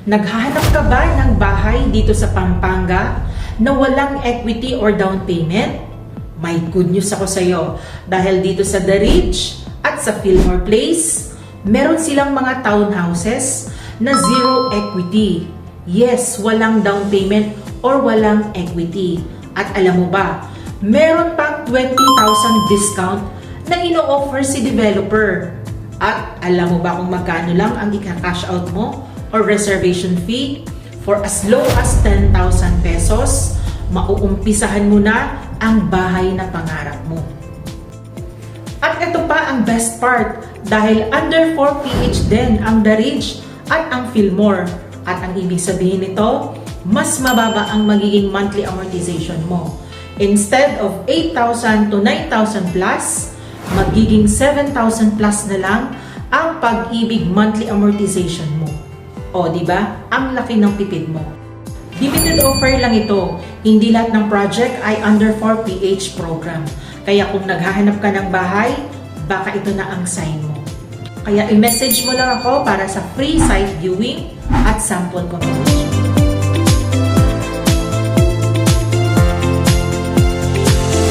Naghahanap ka ba ng bahay dito sa Pampanga na walang equity or down payment? May good news ako sa iyo dahil dito sa The Ridge at sa Fillmore Place, meron silang mga townhouses na zero equity. Yes, walang down payment or walang equity. At alam mo ba, meron pang 20,000 discount na ino-offer si developer. At alam mo ba kung magkano lang ang ika-cash out mo or reservation fee? For as low as 10,000 pesos, mauumpisahan mo na ang bahay na pangarap mo. At ito pa ang best part, dahil under 4 PH din ang The Ridge at ang Fillmore. At ang ibig sabihin nito, mas mababa ang magiging monthly amortization mo. Instead of 8,000 to 9,000 plus, magiging 7,000 plus na lang ang Pag-ibig monthly amortization mo. O, di ba? Ang laki ng tipid mo. Limited offer lang ito. Hindi lahat ng project ay under 4 PH program. Kaya kung naghahanap ka ng bahay, baka ito na ang sign mo. Kaya i-message mo lang ako para sa free site viewing at sample confirmation.